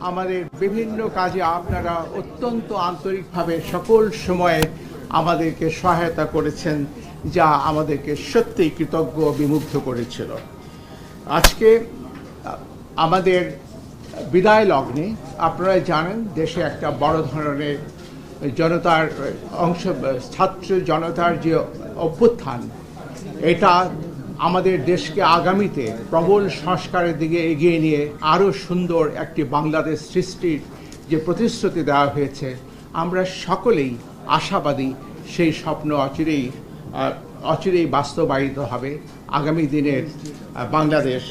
আমাদের বিভিন্ন কাজে আপনারা অত্যন্ত আন্তরিকভাবে সকল সময়ে আমাদেরকে সহায়তা করেছেন, যা আমাদেরকে সত্যিই কৃতজ্ঞ বিমুগ্ধ করেছিল। আজকে আমাদের বিদায় লগ্নে আপনারা জানেন দেশে একটা বড় ধরনের জনতার ছাত্র জনতার যে অভ্যুত্থান, এটা আমাদের দেশকে আগামীতে প্রবল সংস্কারের দিকে এগিয়ে নিয়ে আরও সুন্দর একটি বাংলাদেশ সৃষ্টির যে প্রতিশ্রুতি দেওয়া হয়েছে, আমরা সকলেই আশাবাদী সেই স্বপ্ন অচিরেই বাস্তবায়িত হবে। আগামী দিনের বাংলাদেশ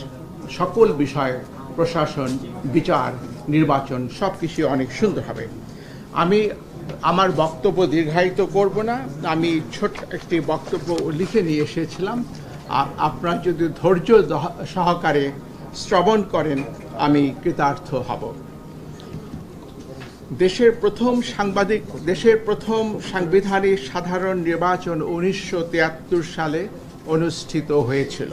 সকল বিষয়ে প্রশাসন, বিচার, নির্বাচন সব কিছু অনেক সুন্দর হবে। আমি আমার বক্তব্য দীর্ঘায়িত করব না, আমি ছোট একটি বক্তব্য লিখে নিয়ে এসেছিলাম। আপনারা যদি ধৈর্য সহকারে শ্রবণ করেন আমি কৃতার্থ হব। দেশের প্রথম সাংবিধানিক সাধারণ নির্বাচন 1973 সালে অনুষ্ঠিত হয়েছিল।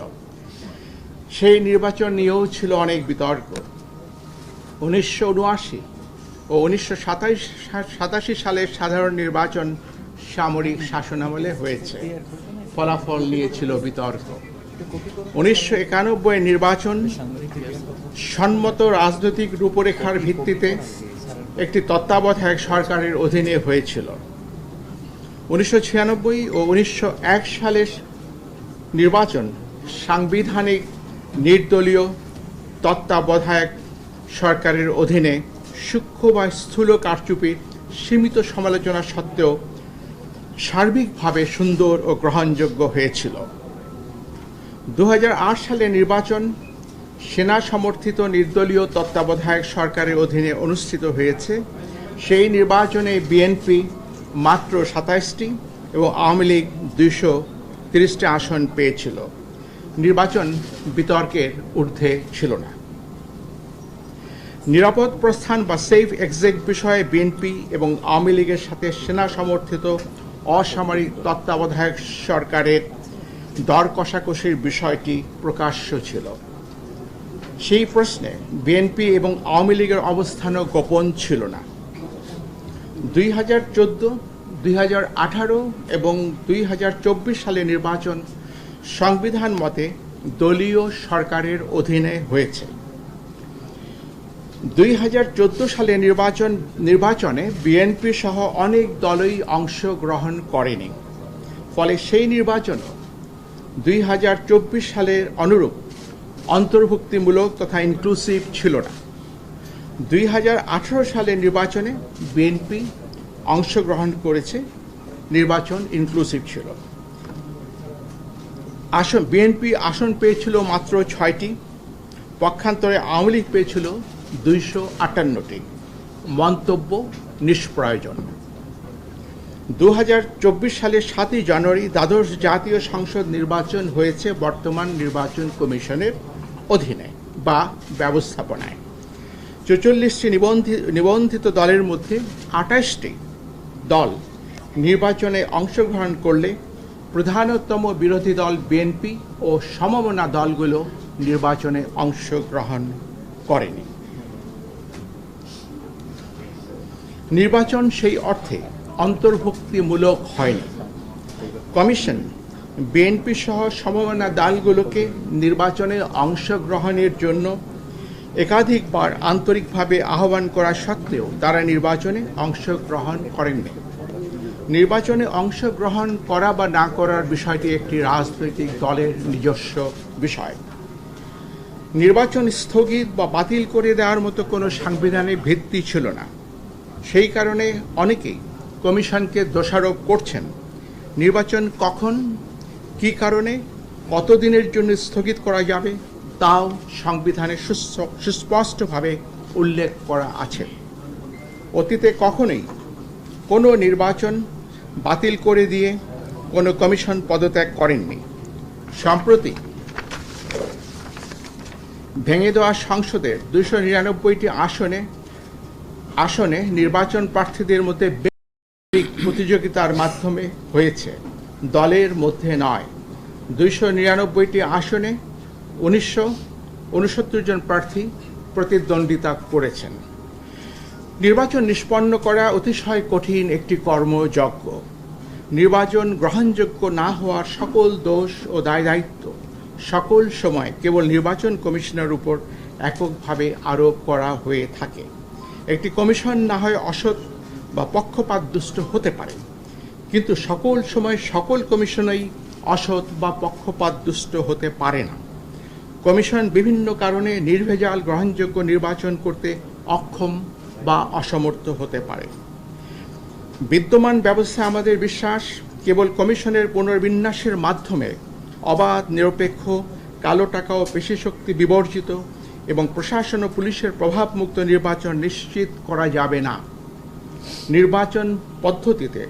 সেই নির্বাচন নিয়েও ছিল অনেক বিতর্ক। 1979 ও 1987 সালের সাধারণ নির্বাচন সামরিক শাসনামলে হয়েছে, ফলাফল নিয়ে ছিল বিতর্ক। 1991 নির্বাচন সম্মত রাজনৈতিক রূপরেখার ভিত্তিতে একটি তত্ত্বাবধায়ক সরকারের অধীনে হয়েছিল। 1996 ও 1901 সালের নির্বাচন সাংবিধানিক নির্দলীয় তত্ত্বাবধায়ক সরকারের অধীনে সূক্ষ্ম বা স্থূল কারচুপির সীমিত সমালোচনা সত্ত্বেও সার্বিকভাবে সুন্দর ও গ্রহণযোগ্য হয়েছিল। 2008 সালে নির্বাচন সেনা সমর্থিত নির্দলীয় তত্ত্বাবধায়ক সরকারের অধীনে অনুষ্ঠিত হয়েছে। সেই নির্বাচনে বিএনপি মাত্র 27টি এবং আওয়ামী লীগ 230টি আসন পেয়েছিল। নির্বাচন বিতর্কের ঊর্ধ্বে ছিল না। নিরাপদ প্রস্থান বা সেফ এক্সিট বিষয়ে বিএনপি এবং আওয়ামী লীগের সাথে সেনা সমর্থিত অসামরিক তত্ত্বাবধায়ক সরকারের দর কষাকষির বিষয়টি প্রকাশ্য ছিল। সেই প্রশ্নে বিএনপি এবং আওয়ামী লীগের অবস্থানও গোপন ছিল না। 2014, 2018 এবং 2024 সালের নির্বাচন সংবিধান মতে দলীয় সরকারের অধীনে হয়েছে। 2014 সালের নির্বাচনে বিএনপি সহ অনেক দলই অংশগ্রহণ করেনি, ফলে সেই নির্বাচনও 2024 সালের অনুরূপ অন্তর্ভুক্তিমূলক তথা ইনক্লুসিভ ছিল না। 2018 সালের নির্বাচনে বিএনপি অংশগ্রহণ করেছে, নির্বাচন ইনক্লুসিভ ছিল। বিএনপি আসন পেয়েছিল মাত্র 6টি, পক্ষান্তরে আওয়ামী লীগ পেয়েছিল 258টি। মন্তব্য নিষ্প্রয়োজন। 2024 সালের 7 জানুয়ারি দ্বাদশ জাতীয় সংসদ নির্বাচন হয়েছে বর্তমান নির্বাচন কমিশনের অধীনে বা ব্যবস্থাপনায়। 44টি নিবন্ধিত দলের মধ্যে 28টি দল নির্বাচনে অংশগ্রহণ করলে প্রধানতম বিরোধী দল বিএনপি ও সমমনা দলগুলো নির্বাচনে অংশগ্রহণ করেনি। নির্বাচন সেই অর্থে অন্তর্ভুক্তিমূলক হয়নি। কমিশন বিএনপি সহ সমমনা দলগুলোকে নির্বাচনে অংশগ্রহণের জন্য একাধিকবার আন্তরিকভাবে আহ্বান করা সত্ত্বেও তারা নির্বাচনে অংশগ্রহণ করেননি। নির্বাচনে অংশগ্রহণ করা বা না করার বিষয়টি একটি রাজনৈতিক দলের নিজস্ব বিষয়। নির্বাচন স্থগিত বা বাতিল করে দেওয়ার মতো কোনো সাংবিধানিক ভিত্তি ছিল না। সেই কারণে অনেকেই কমিশনকে দোষারোপ করছেন। নির্বাচন কখন, কী কারণে, কতদিনের জন্য স্থগিত করা যাবে তাও সংবিধানে সুস্পষ্টভাবে উল্লেখ করা আছে। অতীতে কখনোই কোনো নির্বাচন বাতিল করে দিয়ে কোনো কমিশন পদত্যাগ করেননি। সম্প্রতি ভেঙে দেওয়া সংসদের 299টি আসনে নির্বাচন প্রার্থীদের মধ্যে প্রতিযোগিতার মাধ্যমে হয়েছে, দলের মধ্যে নয়। 299টি আসনে 1969 জন প্রার্থী প্রতিদ্বন্দ্বিতা করেছেন। নির্বাচন নিষ্পন্ন করা অতিশয় কঠিন একটি কর্মযজ্ঞ। নির্বাচন গ্রহণযোগ্য না হওয়ার সকল দোষ ও দায়-দায়িত্ব সকল সময় কেবল নির্বাচন কমিশনের উপর এককভাবে আরোপ করা হয়ে থাকে। একটি কমিশন না হয় অসৎ বা পক্ষপাতদুষ্ট হতে পারে, কিন্তু সকল সময় সকল কমিশনই অসৎ বা পক্ষপাতদুষ্ট হতে পারে না। কমিশন বিভিন্ন কারণে নির্ভেজাল গ্রহণযোগ্য নির্বাচন করতে অক্ষম বা অসমর্থ হতে পারে। বিদ্যমান ব্যবস্থা আমাদের বিশ্বাস কেবল কমিশনের পুনর্বিন্যাসের মাধ্যমে অবাধ, নিরপেক্ষ, কালো টাকা ও পেশিশক্তি বিবর্জিত এবং প্রশাসন ও পুলিশের প্রভাবমুক্ত নির্বাচন নিশ্চিত করা যাবে না। নির্বাচন পদ্ধতিতে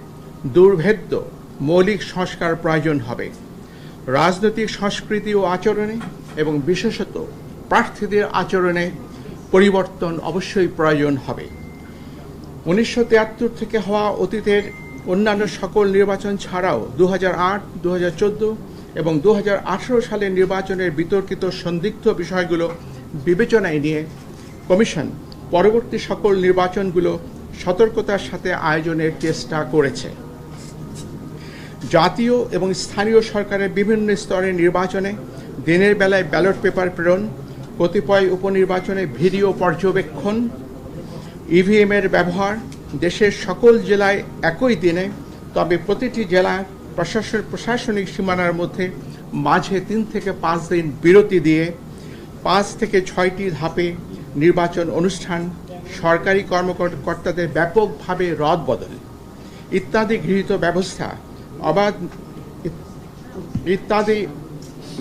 দুর্ভেদ্য মৌলিক সংস্কার প্রয়োজন হবে। রাজনৈতিক সংস্কৃতি ও আচরণে এবং বিশেষত প্রার্থীদের আচরণে পরিবর্তন অবশ্যই প্রয়োজন হবে। 1973 থেকে হওয়া অতীতের অন্যান্য সকল নির্বাচন ছাড়াও 2008, 2014 এবং 2018 সালের নির্বাচনের বিতর্কিত সন্দিগ্ধ বিষয়গুলো বিবেচনায় নিয়ে কমিশন পরবর্তী সকল নির্বাচনগুলো সতর্কতার সাথে আয়োজনের চেষ্টা করেছে। জাতীয় এবং স্থানীয় সরকারের বিভিন্ন স্তরের নির্বাচনে দিনের বেলায় ব্যালট পেপার প্রেরণ, কতিপয় উপনির্বাচনে ভিডিও পর্যবেক্ষণ, ইভিএমের ব্যবহার, দেশের সকল জেলায় একই দিনে, তবে প্রতিটি জেলার প্রশাসনিক সীমানার মধ্যে মাঝে 3 থেকে 5 দিন বিরতি দিয়ে 5 থেকে 6টি ধাপে নির্বাচন অনুষ্ঠান, সরকারি কর্মকর্তাদের ব্যাপকভাবে রদবদল ইত্যাদি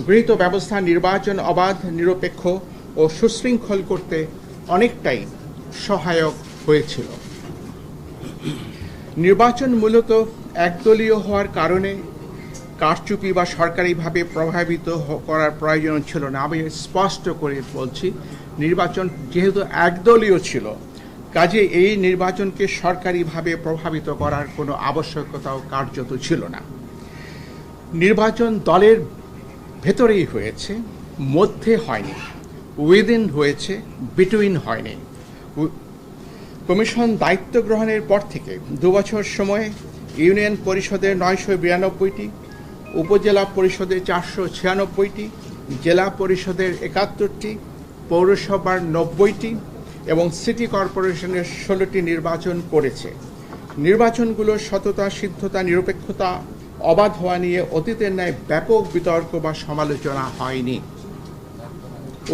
গৃহীত ব্যবস্থা নির্বাচন অবাধ, নিরপেক্ষ ও সুশৃঙ্খল করতে অনেকটাই সহায়ক হয়েছিল। নির্বাচন মূলত একদলীয় হওয়ার কারণে কারচুপি বা সরকারিভাবে প্রভাবিত করার প্রয়োজন ছিল না। আমি স্পষ্ট করে বলছি, নির্বাচন যেহেতু একদলীয় ছিল, কাজে এই নির্বাচনকে সরকারিভাবে প্রভাবিত করার কোনো আবশ্যকতাও কার্যত ছিল না। নির্বাচন দলের ভেতরেই হয়েছে, মধ্যে হয়নি, উইদিন হয়েছে, বিটুইন হয়নি। কমিশন দায়িত্ব গ্রহণের পর থেকে 2 বছর সময়ে ইউনিয়ন পরিষদের 992টি, উপজেলা পরিষদের 496টি, জেলা পরিষদের 71টি, পৌরসভার 90টি এবং সিটি কর্পোরেশনের 16টি নির্বাচন করেছে। নির্বাচনগুলোর সততা, সিদ্ধতা, নিরপেক্ষতা, অবাধ হওয়া নিয়ে অতীতের ন্যায় ব্যাপক বিতর্ক বা সমালোচনা হয়নি।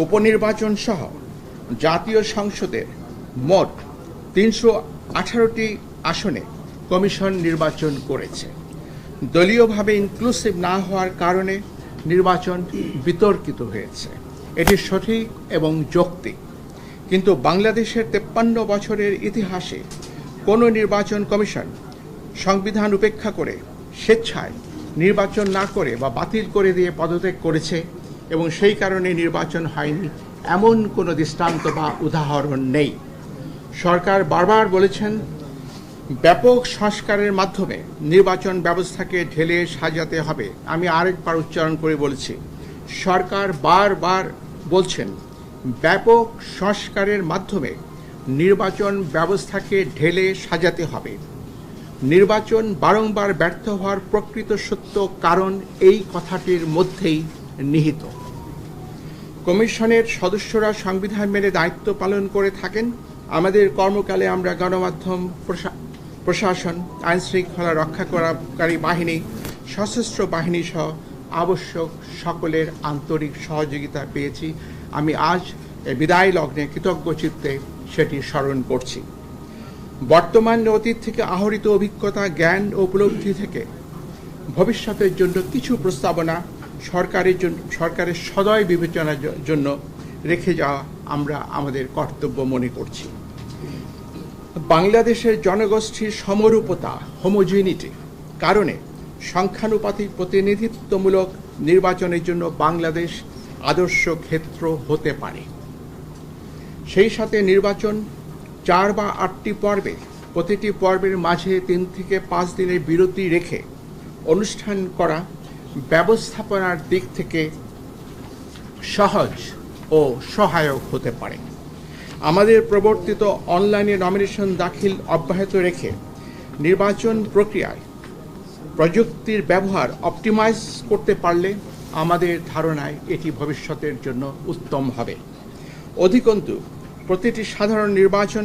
উপনির্বাচন সহ জাতীয় সংসদের মোট 318টি আসনে কমিশন নির্বাচন করেছে। দলীয়ভাবে ইনক্লুসিভ না হওয়ার কারণে নির্বাচন বিতর্কিত হয়েছে, এটি সঠিক এবং যৌক্তিক। কিন্তু বাংলাদেশের 53 বছরের ইতিহাসে কোনো নির্বাচন কমিশন সংবিধান উপেক্ষা করে স্বেচ্ছায় নির্বাচন না করে বা বাতিল করে দিয়ে পদত্যাগ করেছে এবং সেই কারণে নির্বাচন হয়নি এমন কোনো দৃষ্টান্ত বা উদাহরণ নেই। সরকার বারবার বলেছেন ব্যাপক সংস্কারের মাধ্যমে নির্বাচন ব্যবস্থাকে ঢেলে সাজাতে হবে। আমি আরেকবার উচ্চারণ করে বলেছি, সরকার বারবার বলছেন ব্যাপক সংস্কারের মাধ্যমে নির্বাচন ব্যবস্থাকে ঢেলে সাজাতে হবে। নির্বাচন বারংবার ব্যর্থ হওয়ার প্রকৃত সত্য কারণ এই কথাটির মধ্যেই নিহিত। কমিশনের সদস্যরা সংবিধান মেনে দায়িত্ব পালন করে থাকেন। আমাদের কর্মকালে আমরা গণমাধ্যম, প্রশাসন, আইন শৃঙ্খলা রক্ষাকারী বাহিনী, সশস্ত্র বাহিনী সহ আবশ্যক সকলের আন্তরিক সহযোগিতা পেয়েছি। আমি আজ বিদায় লগ্নে কৃতজ্ঞ চিত্তে সেটি স্মরণ করছি। বর্তমান অতীত থেকে আহরিত অভিজ্ঞতা, জ্ঞান ও উপলব্ধি থেকে ভবিষ্যতের জন্য কিছু প্রস্তাবনা সরকারের সদয় বিবেচনার জন্য রেখে যাওয়া আমরা আমাদের কর্তব্য মনে করছি। বাংলাদেশের জনগোষ্ঠীর সমরূপতা, হোমোজিনিটি কারণে সংখ্যানুপাতিক প্রতিনিধিত্বমূলক নির্বাচনের জন্য বাংলাদেশ আদর্শ ক্ষেত্র হতে পারে। সেই সাথে নির্বাচন 4 বা 8টি পর্বে, প্রতিটি পর্বের মাঝে 3 থেকে 5 দিনের বিরতি রেখে অনুষ্ঠান করা ব্যবস্থাপনার দিক থেকে সহজ ও সহায়ক হতে পারে। আমাদের প্রবর্তিত অনলাইনে নমিনেশন দাখিল অব্যাহত রেখে নির্বাচন প্রক্রিয়ায় প্রযুক্তির ব্যবহার অপটিমাইজ করতে পারলে আমাদের ধারণায় এটি ভবিষ্যতের জন্য উত্তম হবে। অধিকন্তু প্রতিটি সাধারণ নির্বাচন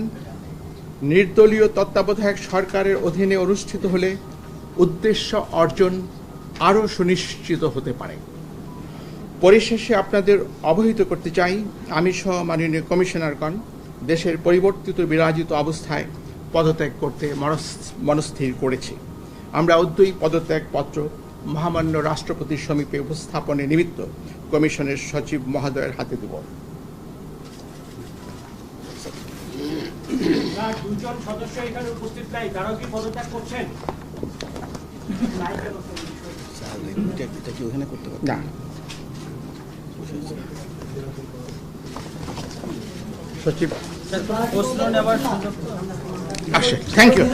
নির্দলীয় তত্ত্বাবধায়ক সরকারের অধীনে অনুষ্ঠিত হলে উদ্দেশ্য অর্জন আরও সুনিশ্চিত হতে পারে। পরিশেষে আপনাদের অবহিত করতে চাই, আমি সহ মাননীয় কমিশনারগণ দেশের পরিবর্তিত বিরাজিত অবস্থায় পদত্যাগ করতে মনস্থির করেছি। আমরা অদ্যই পদত্যাগপত্র মহামান্য রাষ্ট্রপতির সমীপে উপস্থাপনের নিমিত্ত কমিশনের সচিব মহোদয়ের হাতে দেব। দুজন সদস্য এখানে উপস্থিত নাই, তারাও কি পদত্যাগ করছেন? না, সচিব প্রশ্ন নেওয়ার সুযোগ। আসে। Thank you.